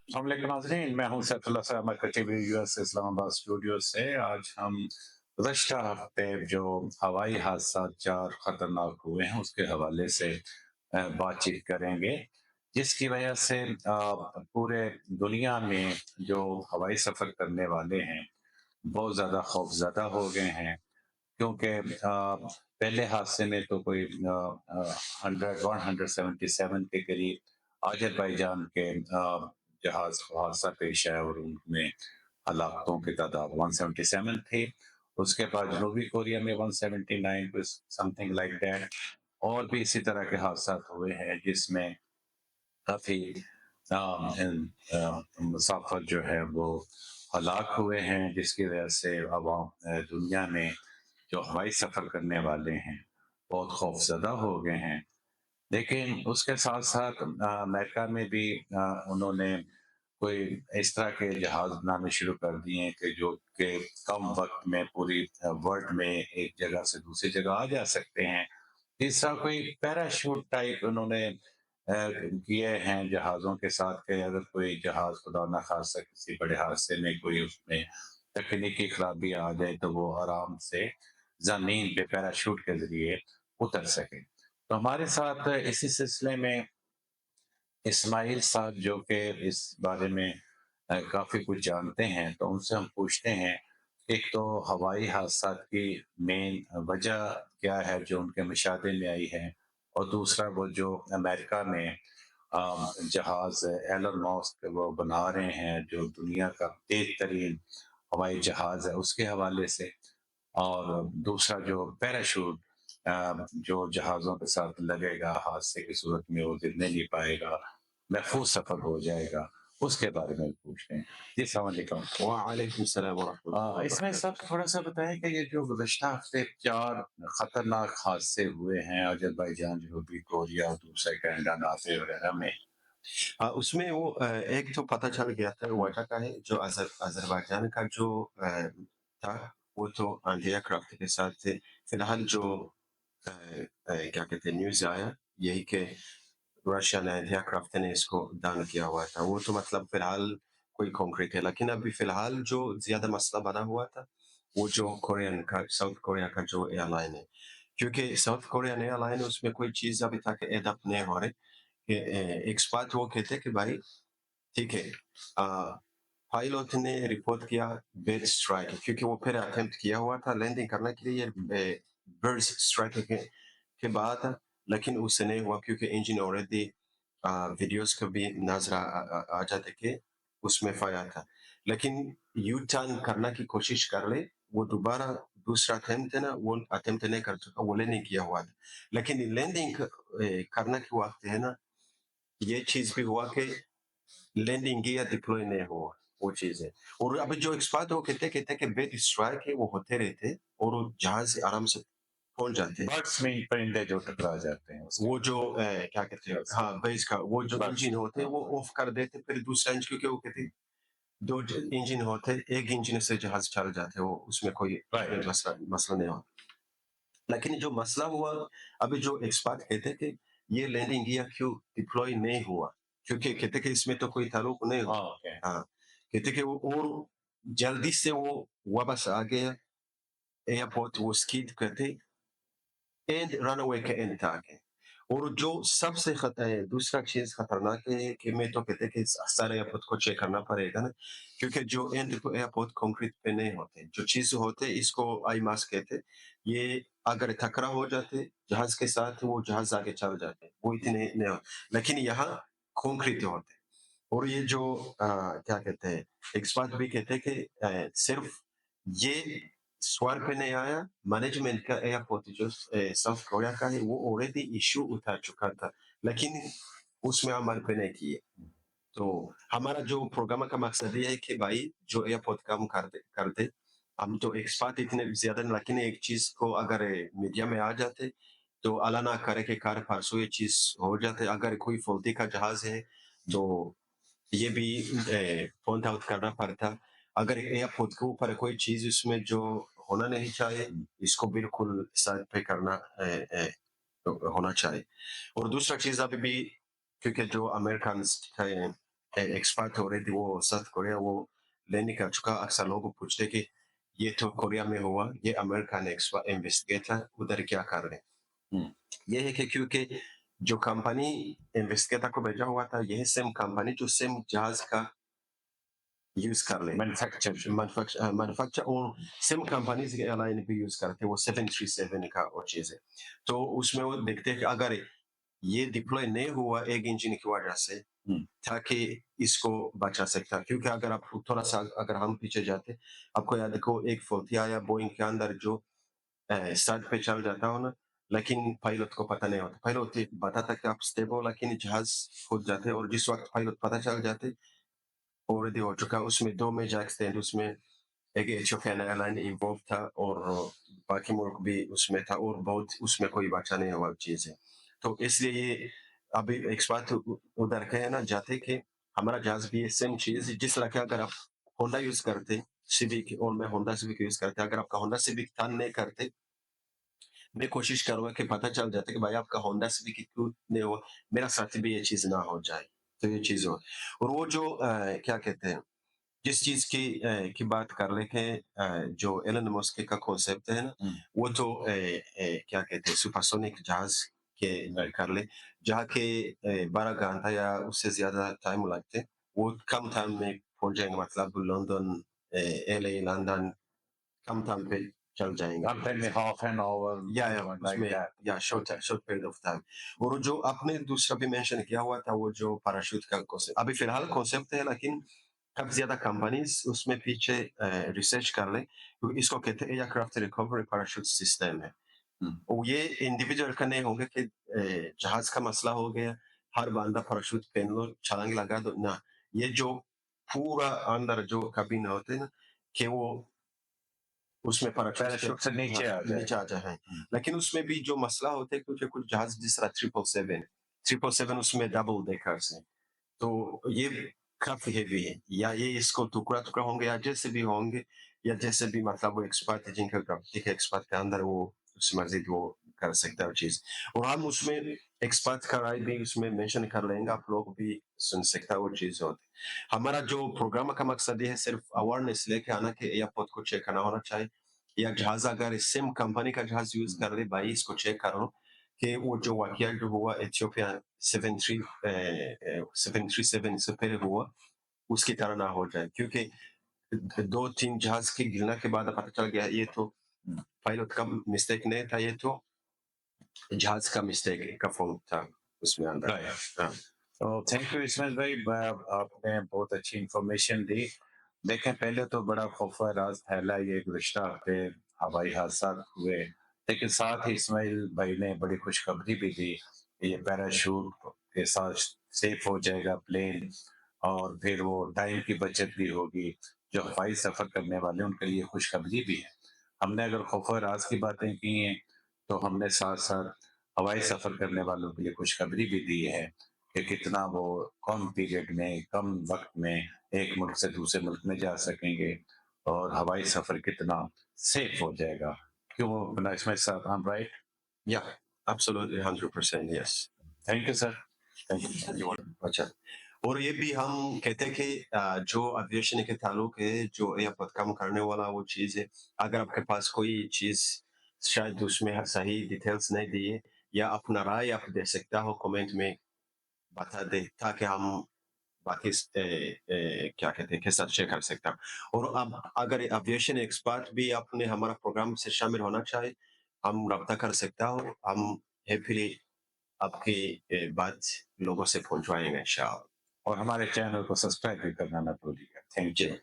السلام علیکم ناظرین، میں ہوں سیف اللہ صاحب کٹیبی یو ایس اسلام آباد اسٹوڈیو سے۔ آج ہم گزشتہ ہفتے جو ہوائی حادثات 4 خطرناک ہوئے ہیں اس کے حوالے سے بات چیت کریں گے، جس کی وجہ سے پورے دنیا میں جو ہوائی سفر کرنے والے ہیں بہت زیادہ خوف زدہ ہو گئے ہیں، کیونکہ پہلے حادثے میں تو کوئی 177 کے قریب آذربائیجان کے جہاز حادثہ پیش آیا اور ان میں ہلاکتوں کی تعداد 177 تھی۔ اس کے بعد جنوبی کوریا میں 179 سم تھنگ لائک دیٹ، اور بھی اسی طرح کے حادثات ہوئے ہیں جس میں کافی مسافر جو ہے وہ ہلاک ہوئے ہیں، جس کی وجہ سے عوام دنیا میں جو ہوائی سفر کرنے والے ہیں بہت خوف زدہ ہو گئے ہیں۔ لیکن اس کے ساتھ ساتھ امریکہ میں بھی انہوں نے کوئی اس طرح کے جہاز بنانے شروع کر دیے ہیں کہ جو کہ کم وقت میں پوری ورلڈ میں ایک جگہ سے دوسری جگہ آ جا سکتے ہیں۔ اس طرح کوئی پیراشوٹ ٹائپ انہوں نے کیے ہیں جہازوں کے ساتھ کہ اگر کوئی جہاز خدا نخواستہ کسی بڑے حادثے میں کوئی اس میں تکنیکی خرابی آ جائے تو وہ آرام سے زمین پہ پیراشوٹ کے ذریعے اتر سکے۔ تو ہمارے ساتھ اسی سلسلے میں اسماعیل صاحب جو کہ اس بارے میں کافی کچھ جانتے ہیں، تو ان سے ہم پوچھتے ہیں ایک تو ہوائی حادثات کی مین وجہ کیا ہے جو ان کے مشاہدے میں آئی ہے، اور دوسرا وہ جو امریکہ میں جہاز ایلن ماسک وہ بنا رہے ہیں جو دنیا کا تیز ترین ہوائی جہاز ہے اس کے حوالے سے، اور دوسرا جو پیراشوٹ جو جہازوں کے ساتھ لگے گا حادثے کی صورت میں وہ گرنے نہیں پائے گا، محفوظ سفر ہو جائے گا، اس کے بارے میں پوچھتے ہیں۔ جی السلام علیکم۔ وعلیکم السلام ورحمۃ اللہ اس میں سب تھوڑا سا بتائیں کہ یہ جو گزشتہ ہفتے 4 خطرناک حادثے ہوئے ہیں آذربائیجان، جنوبی کوریا، دوسرا کینیڈا، نافع وغیرہ میں، اس میں وہ ایک تو پتہ چل گیا تھا وجہ کا ہے، جو آذربائیجان کا جو تھا وہ تو اینٹی ایئرکرافٹ کے ساتھ تھے۔ فی الحال جو کیا کہتے ہیں نیوز آیا یہی کہ رشین اینٹی ایئرکرافٹ نے اس کو ڈاؤن کیا ہوا تھا، وہ تو مطلب فی الحال کوئی کنکریٹ ہے، لیکن ابھی فی الحال جو زیادہ مسئلہ بنا ہوا تھا وہ جو کورین کا ساؤتھ کوریا کا جو ایئر لائن ہے، کیونکہ ساؤتھ کورین ایئر لائن اس میں کوئی چیز ابھی تک ایڈاپٹ نہیں ہو رہی کہ ایک بات وہ کہتے کہ بھائی ٹھیک ہے، پائلوٹ نے رپورٹ کیا برڈ اسٹرائک، کیونکہ وہ پھر اٹیمپٹ کیا ہوا تھا لینڈنگ کرنے کے لیے برڈ اسٹرائک کے بعد، لیکن اس سے نہیں ہوا کیونکہ انجن آلریڈی ویڈیوز کو بھی نظر آ جاتے کہ اس میں فائر تھا، لیکن یو ٹرن کرنے کی کوشش کر لے، وہ دوبارہ دوسرا اٹیمپٹ ہے نا، وہ اٹیمپٹ نہیں کر چکا، وہ لینڈنگ کیا ہوا تھا، لیکن لینڈنگ کرنے کے وقت ہے نا یہ چیز بھی ہوا کہ لینڈنگ گیا ڈپلوئی نہیں ہوا، وہ چیز ہے۔ اور ابھی جو ایکسپرٹ وہ کہتے کہ بیٹ اسٹرائک ہے وہ ہوتے رہتے اور وہ جہاز سے آرام سے پہنچ جاتے ہیں، برڈس میں پرندے جو ٹکرا جاتے ہیں اس وہ جو کیا کہتے ہیں ہاں بیس کا وہ جو انجن ہوتے ہیں وہ آف کر دیتے، پھر دوسرا انجن، کیونکہ وہ کہتے 2 انجن ہوتے، ایک انجن سے جہاز چل جاتے، وہ اس میں کوئی مسئلہ نہیں ہوتا، لیکن جو مسئلہ ہوا ابھی جو ایکسپرٹ کہتے کہ یہ لینڈنگ گیا کیوں ڈپلوئی نہیں ہوا، کیونکہ کہتے کہ اس میں تو کوئی تعلق نہیں ہوا، ہاں کہتے کہ وہ اور جلدی سے وہ واپس آ گیا ایئرپورٹ، وہ اسکیڈ کرتے اینڈ رن اوے کے اینڈ تھا آگے۔ اور جو سب سے دوسرا چیز خطرناک ہے کہ میں تو کہتے کہ سارے ایئرپورٹ کو چیک کرنا پڑے گا نا، کیونکہ جو اینڈ ایئرپورٹ کنکریٹ پہ نہیں ہوتے، جو چیز ہوتے اس کو آئی ماسک کہتے، یہ اگر ٹکرا ہو جاتے جہاز کے ساتھ وہ جہاز آگے چل جاتے، وہ اتنے نہیں ہوتے، لیکن یہاں کنکریٹ ہوتے۔ اور یہ جو کیا کہتے ہیں ایکسپرٹ بھی کہتے کہ صرف یہ سوار پہ نہیں آیا، مینجمنٹ کا ایئرپورٹ جو ساؤتھ کوریا کا ہے وہ آلریڈی ایشو اٹھا چکا تھا، لیکن اس میں عمل پہ نہیں کیے۔ تو ہمارا جو پروگرام کا مقصد یہ ہے کہ بھائی جو ایئرپورٹ کام کرتے ہم تو ایکسپرٹ اتنے زیادہ، لیکن ایک چیز کو اگر میڈیا میں آ جاتے تو اللہ نہ کرے کہ کار پرسوں یہ چیز ہو جاتے، اگر کوئی فولٹی کا جہاز ہے تو یہ بھی پوائنٹ آؤٹ کرنا پڑتا، اگر ایئرپورٹ کے اوپر کوئی چیز اس میں جو ہونا نہیں چاہیے اس کو بالکل سائڈ پہ کرنا ہونا چاہیے۔ اور دوسرا چیز ابھی بھی کیونکہ جو امریکن ایکسپرٹ already وہ ساؤتھ کوریا وہ لینے کا چکا. اکثر لوگوں پوچھتے کہ یہ تو کوریا میں ہوا, یہ امریکن انویسٹیگیٹر ادھر کیا کر رہے ہیں. یہ ہے کہ کیونکہ جو کمپنی انویسٹیگیٹر کو بھیجا ہوا تھا یہ سیم کمپنی جو سیم جہاز کا یوز کر لے, مینوفیکچر اور سیم کمپنیز کے ایئر لائن بھی یوز کرتے, وہ 737 کا اور چیز ہے. تو اس میں وہ دیکھتے ہیں کہ اگر یہ ڈپلوائے نہیں ہوا ایک انجن کی وجہ سے تاکہ اس کو بچا سکتا, کیونکہ اگر آپ تھوڑا سا اگر ہم پیچھے جاتے آپ کو یاد رکھو ایک فوٹی آیا بوئنگ کے اندر جو اسٹارٹ پہ چل جاتا ہو نا, لیکن پائلٹ کو پتہ نہیں ہوتا. پائلٹ بتاتا کہ آپ اسٹیبل, لیکن جہاز کھود جاتے اور جس وقت پائلٹ پتہ چل جاتے already ہو چکا. اس میں 2 میجر ایکسیڈنٹ, اس میں ایک ایتھیوپین ایئر لائن انوالو تھا اور باقی ملک بھی اس میں تھا اور بہت اس میں کوئی بچا نہیں ہوا چیز ہے. تو اس لیے یہ ابھی ایک بات ادھر کے نا جاتے کہ ہمارا جہاز بھی یہ سیم چیز جس طرح کہ اگر آپ ہونڈا یوز کرتے سیوک اور میں ہونڈا سیوک یوز کرتے, اگر آپ کا ہونڈا سیوک ٹرن نہیں کرتے میں کوشش کروں گا کہ پتہ چل جاتا کہ بھائی آپ کا ہونڈا سیوک کیوں نہیں ہوا, میرا ساتھ بھی یہ چیز نہ ہو جائے. تو یہ چیز ہو. اور وہ جو کیا کہتے ہیں جس چیز کی بات کر لے کہ جو ایلن مسک کا کانسیپٹ ہے نا, وہ تو کیا کہتے ہیں سپرسونک جہاز کے کر لے جہاں کے 12 گھنٹہ یا اس سے زیادہ ٹائم لگتے, وہ کم ٹائم میں پہنچ جائیں گے. مطلب London L A London come time پہ چل جائیں گے. Sometimes half an hour, like that. یا شارٹ پیریڈ آف ٹائم. اور جو آپ نے دوسرا بھی مینشن کیا ہوا تھا وہ جو پیراشوٹ کا کانسیپٹ ابھی فی الحال کانسیپٹ ہے, لیکن کافی زیادہ کمپنیز اس میں پیچھے ریسرچ کر لیں. اس کو کہتے ہیں aircraft recovery parachute system ہے. اور یہ انڈیویجول کا نہیں ہوگا کہ جہاز کا مسئلہ ہو گیا ہر بندہ پیراشوٹ پہن لو چھلانگ لگا دو, نہ. یہ جو پورا اندر جو کابین ہوتے ہیں نا کہ وہ اس میں پیراشوٹ سے نیچے آ جائے. لیکن اس میں بھی جو مسئلہ ہوتا ہے کچھ جہاز جس طرح 777 اس میں ڈبل ڈیکرز ہیں, تو یہ کافی ہیوی ہے. یا یہ اس کو ٹکڑا ہوں گے یا جیسے بھی ہوں گے یا جیسے بھی مطلب وہ ایکسپرٹ ہے جن کا گرافٹک ایکسپرٹ کے اندر وہ اس مزید وہ کر سکتا ہے چیز. اور ہم اس میں ایکسپرٹ کا رائے بھی اس میں مینشن کر لیں گے, آپ لوگ بھی سن سکتا ہے وہ چیز ہوتی. ہمارا جو پروگرام کا مقصد یہ ہے صرف اویئرنیس لے کے آنا کہ ایئرپورٹ کو چیک کرنا ہونا چاہیے, یا جہاز اگر سیم کمپنی کا جہاز یوز کر لے بھائی اس کو چیک کرو کہ وہ جو واقعہ جو ہوا ایتھیوپیا 737 سے پہلے ہوا اس کی طرح نہ ہو جائے, کیونکہ 2-3 جہاز کے گرنا کے بعد پتہ چل گیا یہ تو پائلٹ کا مسٹیک نہیں تھا, یہ تو جہاز کا مسٹیک کا فالٹ تھا اس میں اندر. تو تھینک یو اسماعیل بھائی, آپ نے بہت اچھی انفارمیشن دی. دیکھیں پہلے تو بڑا خوف و راز پھیلا یہ گزشتہ ہفتے ہوائی حادثات ہوئے, لیکن ساتھ ہی اسماعیل بھائی نے بڑی خوشخبری بھی دی یہ پیراشوٹ کے ساتھ سیف ہو جائے گا پلین, اور پھر وہ ٹائم کی بچت بھی ہوگی. جو ہوائی سفر کرنے والے ان کے لیے خوشخبری بھی ہے. ہم نے اگر خوف و راز کی باتیں کی ہیں تو ہم نے ساتھ ساتھ ہوائی سفر کرنے والوں کے لیے خوشخبری بھی دی ہے کہ کتنا وہ کم پیریڈ میں کم وقت میں ایک ملک سے دوسرے ملک میں جا سکیں گے, اور ہوائی سفر کتنا سیف ہو جائے گا. کیوں اسماعیل صاحب, ہم رائٹ؟ یا absolutely 100% yes. Thank you sir, thank you. اچھا, اور یہ بھی ہم کہتے ہیں کہ جو ایویشن کے تعلق ہے جو ایئرپورٹ کم کرنے والا وہ چیز ہے, اگر آپ کے پاس کوئی چیز شاید اس میں صحیح ڈیٹیلز نہیں دیے یا اپنا رائے آپ دے سکتا ہو کمنٹ میں بتا دے تاکہ ہم باقی کیا کہتے ہیں کے ساتھ شیئر کر سکتا ہوں. اور اب اگر ایویشن ایکسپرٹ بھی اپنے ہمارا پروگرام سے شامل ہونا چاہے ہم رابطہ کر سکتا ہو, ہم ہیپیلی آپ کی بات لوگوں سے پہنچوائیں گے انشاءاللہ. اور ہمارے چینل کو سبسکرائب بھی کرنا نہ بھولیے گا. Thank you.